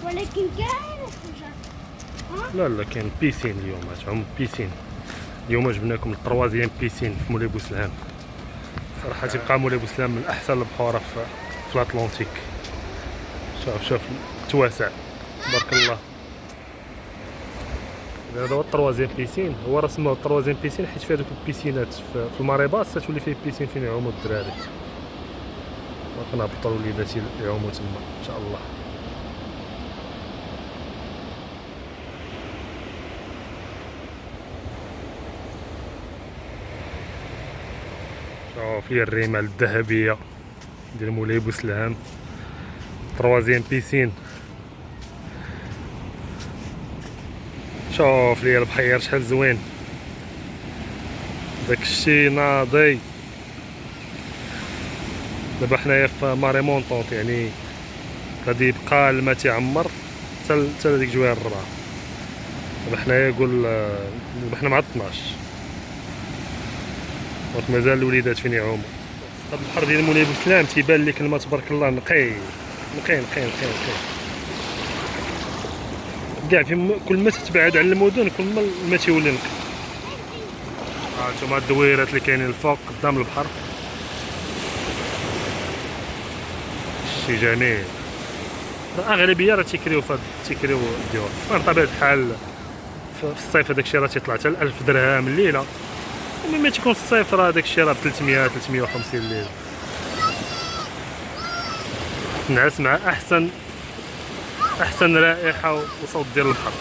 ولكن كاين حاجه. لا لا كاين بيسين اليوم، تعوم بيسين اليوم. جبنا لكم التروازيام بيسين في مولاي بوسلام. صراحه تيبقى مولاي بوسلام من احسن البحور في الاطلنطيك. شوف تواسع تبارك الله. هذا هو التروازيام بيسين، هو راه سموه التروازيام بيسين حيت فيه هذوك البيسينات في الماريباس تولي فيه بيسين فين يعوموا الدراري. وكنهبطوا وليداتي يعوموا تما ان شاء الله. شوف لي الرمال الذهبيه ديال مولاي بوسلام، تروازيام بيسين. شوف لي البحير شحال زوين، داكشي ناضي. دابا حنايا في ماري مونطونط، يعني غادي يبقى الماء تيعمر حتى لديك جويه الربعه. دابا حنايا قول دابا حنا مع 12 دونك مازال الوليدات فين يعوموا. هاد البحر ديال مولاي بوسلام تيبان لك الماء تبارك الله نقي نقي نقي نقي نقي. كاع كل ما تتبعد على المدن كل ما الماء تيولي نقي. هانتوما الدويرات اللي كاينين الفوق قدام البحر، شي جميل. الاغلبيه راه تيكريو الديور بطبيعه الحال. في الصيف هذاك الشيء راه تيطلع حتى 1000 درهم الليله، وملي تيكون في الصيف راه داك الشيء راه ب 350 الليله. تنعس مع احسن رائحه وصوت ديال البحر.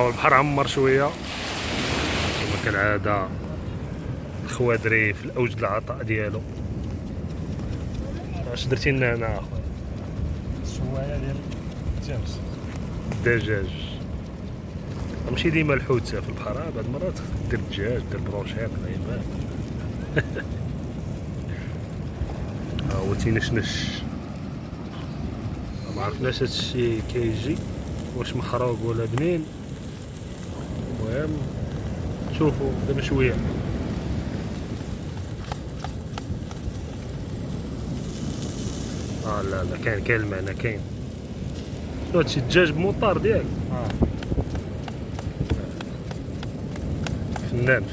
البحر عمر شويه كما كالعاده. الخوادري في الاوج العطاء ديالو. اش درتي لنا هنا اخويا؟ الشوايه ديال التمس الدجاج. ماشي ديما الحوت في البحر، بعض المرات دير الدجاج دير بروشيط الله يبارك. هو تينشنش، ما عرفناش هادشي كيجي واش محروق ولا بنين. المهم شوفوا دابا شويه. لا كاين المعنى كاين. هادشي الدجاج بموطار ديالك. فنان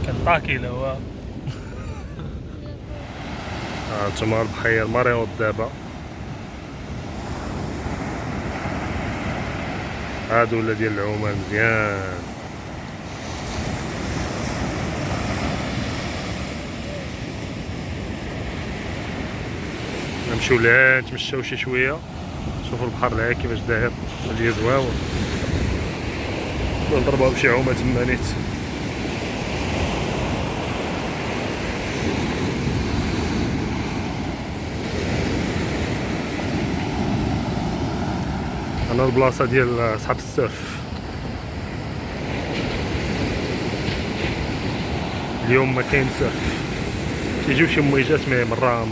كنطاكي لا هو. هانتوما البحير مريوط دابا. هادو ولا ديال العومان مزيان. نمشيو لهنا نتمشاو شي شويه، نشوفو البحر لها كيفاش داير، اللي زواور. نضربو بشي عومه تما نيت. انا البلاصه ديال صحاب السيرف. اليوم ما كاين سيرف، كيجيو شي مويجات مي مره.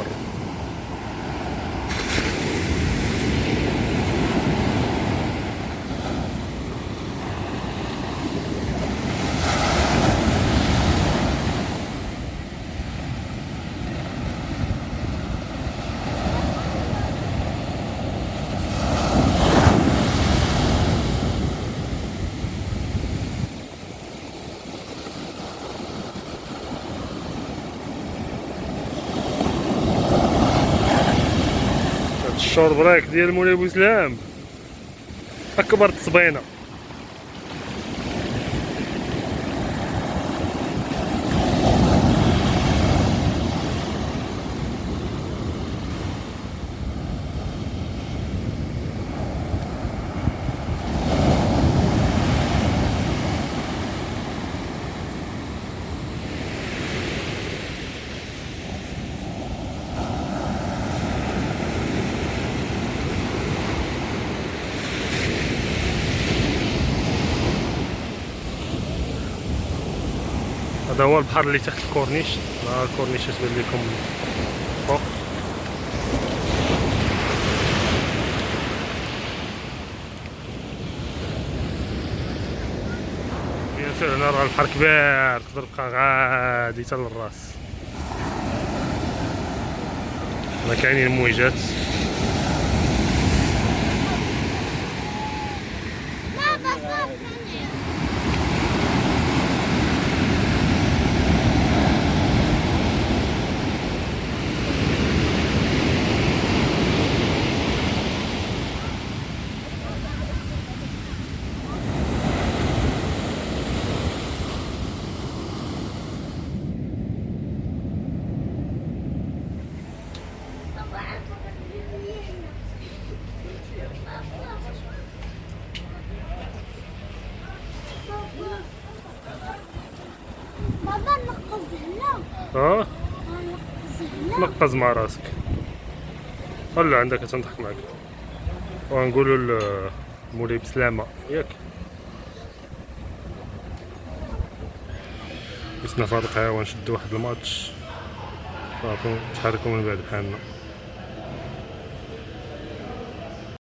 الشور براك ديال مولاي بوسلام اكبر تصبينه. هذا هو البحر اللي تحت الكورنيش. الكورنيش تبان لكم فوق. هنا راه البحر كبير، تقدر تبقى غادي حتى للراس. هنا كاينين المويجات. بابا صافي. بابا نقز هنا. ها نقز هنا. نقز مع راسك. خلي عندك تنضحك معك ونقولوا لمولاي بسلامة ياك. بسنا فارقها ونشدو واحد الماتش صافي نتحركو من بعد بحالنا.